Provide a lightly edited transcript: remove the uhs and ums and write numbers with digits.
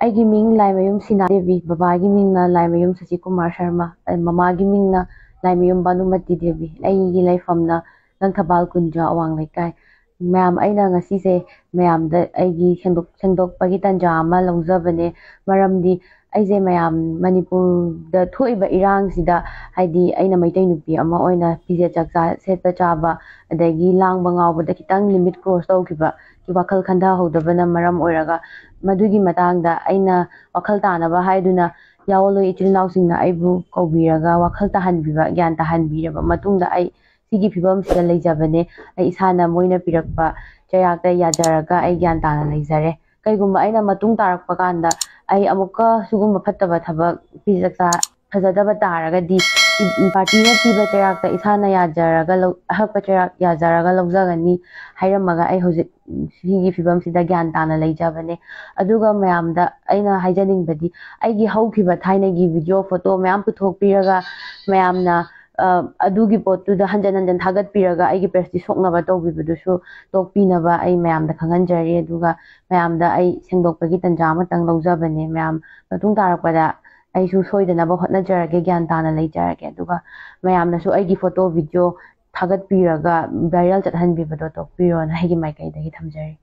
ꯑꯩꯒꯤ ꯃꯤꯡ ꯂꯥꯏꯃꯌꯨꯝ ꯁꯤꯅꯥ ꯗꯦꯕꯤ, ꯕꯕꯥꯒꯤ ꯃꯤꯡꯅ ꯂꯥꯏꯃꯌꯨꯝ ꯁꯆꯤꯀꯨꯃꯥꯔ ꯁꯔꯃ, ꯃꯃꯥꯒꯤ ꯃꯤꯡꯅ ꯂꯥꯏꯃꯌꯨꯝ ꯕꯥꯅꯨꯃꯇꯤ ꯗꯦꯕꯤ, ꯑꯩꯒꯤ ꯂꯩꯐꯝꯅ ꯂꯪꯊꯕꯥꯜ ꯀꯨꯟꯖꯥ ꯑꯋꯥꯡ ꯂꯩꯀꯥꯏ꯫ ꯃꯌꯥꯝ ꯑꯩꯅ ꯉꯁꯤꯁꯦ ꯃꯌꯥꯝꯗ ꯑꯩꯒꯤ ꯁꯦꯡꯗꯣꯛꯄꯒꯤ ꯇꯥꯟꯖꯥ ꯑꯃ ꯂꯧꯖꯕꯅꯦ, ꯃꯔꯝꯗꯤ ꯑꯩꯁꯦ ꯃꯌꯥꯝ ꯃꯅꯤꯄꯨꯔꯗ ꯊꯣꯛꯏꯕ ꯏꯔꯥꯡꯁꯤꯗ ꯍꯥꯏꯗꯤ ꯑꯩꯅ ꯃꯩꯇꯩ ꯅꯨꯄꯤ ꯑꯃ ꯑꯣꯏꯅ ꯐꯤꯖꯦꯠ ꯆꯥꯛꯆꯥ ꯁꯦꯠꯄ ꯆꯥꯕ ꯑꯗꯒꯤ ꯂꯥꯡꯕ ꯉꯥꯎꯕꯗ ꯈꯤꯇꯪ ꯂꯤꯃꯤꯠ ꯀ꯭ꯔꯣꯁ ꯇꯧꯈꯤꯕ ꯋꯥꯈꯜ ꯈꯟꯊꯍꯧꯗꯕꯅ ꯃꯔꯝ ꯑꯣꯏꯔꯒ ꯃꯗꯨꯒꯤ ꯃꯇꯥꯡꯗ ꯑꯩꯅ ꯋꯥꯈꯜ ꯇꯥꯅꯕ ꯍꯥꯏꯗꯨꯅ ꯌꯥꯑꯣꯟꯂꯣꯏ ꯏꯆꯤꯜ ꯏꯅꯥꯎꯁꯤꯡꯅ ꯑꯩꯕꯨ ꯀꯧꯕꯤꯔꯒ ꯋꯥꯈꯜ ꯇꯥꯍꯟꯕꯤꯕ, ꯒ꯭ꯌꯥꯟ ꯇꯥꯍꯟꯕꯤꯔꯕ ꯃꯇꯨꯡꯗ ꯑꯩ ꯁꯤꯒꯤ ꯐꯤꯕꯝꯁꯤꯗ ꯂꯩꯖꯕꯅꯦ꯫ ꯑꯩ ꯏꯁꯥꯅ ꯃꯣꯏꯅ ꯄꯤꯔꯛꯄ ꯆꯩꯔꯥꯛꯇ ꯌꯥꯖꯔꯒ ꯑꯩ ꯒ꯭ꯌꯥꯟ ꯇꯥꯅ ꯂꯩꯖꯔꯦ꯫ ꯀꯩꯒꯨꯝꯕ ꯑꯩꯅ ꯃꯇꯨꯡ ꯇꯥꯔꯛꯄ ꯀꯥꯟꯗ ꯑꯩ ꯑꯃꯨꯛꯀ ꯁꯤꯒꯨꯝꯕ ꯐꯠꯇꯕ ꯊꯕꯛ ꯐꯤꯖꯦꯠ ꯆꯥꯛꯆꯥ ꯐꯖꯗꯕ ꯇꯥꯔꯒꯗꯤ ꯄꯥꯔꯇꯤꯅ ꯄꯤꯕ ꯆꯩꯔꯥꯛꯇ ꯏꯁꯥꯅ ꯌꯥꯖꯔꯒ ꯑꯍꯛꯄ ꯆꯩꯔꯥꯛ ꯌꯥꯖꯔꯒ ꯂꯧꯖꯒꯅꯤ ꯍꯥꯏꯔꯝꯃꯒ ꯑꯩ ꯍꯧꯖꯤꯛ ꯁꯤꯒꯤ ꯐꯤꯕꯝꯁꯤꯗ ꯒ꯭ꯌꯥꯟ ꯇꯥꯅ ꯂꯩꯖꯕꯅꯦ꯫ ꯑꯗꯨꯒ ꯃꯌꯥꯝꯗ ꯑꯩꯅ ꯍꯥꯏꯖꯅꯤꯡꯕꯗꯤ ꯑꯩꯒꯤ ꯍꯧꯈꯤꯕ ꯊꯥꯏꯅꯒꯤ ꯚꯤꯗꯤꯑꯣ ꯐꯣꯇꯣ ꯃꯌꯥꯝ ꯄꯨꯊꯣꯛꯄꯤꯔꯒ ꯃꯌꯥꯝꯅ ꯑꯗꯨꯒꯤ ꯄꯣꯠꯇꯨꯗ ꯍꯟꯖꯟ ꯍꯟꯖꯟ ꯊꯥꯒꯠꯄꯤꯔꯒ ꯑꯩꯒꯤ ꯄ꯭ꯔꯦꯁꯇꯤꯖ ꯁꯣꯛꯅꯕ ꯇꯧꯕꯤꯕꯗꯨꯁꯨ ꯇꯣꯛꯄꯤꯅꯕ ꯑꯩ ꯃꯌꯥꯝꯗ ꯈꯪꯍꯟꯖꯔꯤ꯫ ꯑꯗꯨꯒ ꯃꯌꯥꯝꯗ ꯑꯩ ꯁꯦꯡꯗꯣꯛꯄꯒꯤ ꯇꯥꯟꯖꯥ ꯑꯃꯇꯪ ꯂꯧꯖꯕꯅꯦ꯫ ꯃꯌꯥꯝ ꯃꯇꯨꯡ ꯇꯥꯔꯛꯄꯗ ꯑꯩꯁꯨ ꯁꯣꯏꯗꯅꯕ ꯍꯣꯠꯅꯖꯔꯒꯦ, ꯒ꯭ꯌꯥꯟ ꯇꯥꯅ ꯂꯩꯖꯔꯒꯦ꯫ ꯑꯗꯨꯒ ꯃꯌꯥꯝꯅꯁꯨ ꯑꯩꯒꯤ ꯐꯣꯇꯣ ꯚꯤꯗꯤꯑꯣ ꯊꯥꯒꯠꯄꯤꯔꯒ ꯚꯥꯏꯔꯦꯜ ꯆꯠꯍꯟꯕꯤꯕꯗꯣ ꯇꯣꯛꯄꯤꯔꯣꯅ ꯑꯩꯒꯤ ꯃꯥꯏꯀꯩꯗꯒꯤ ꯊꯝꯖꯔꯤ꯫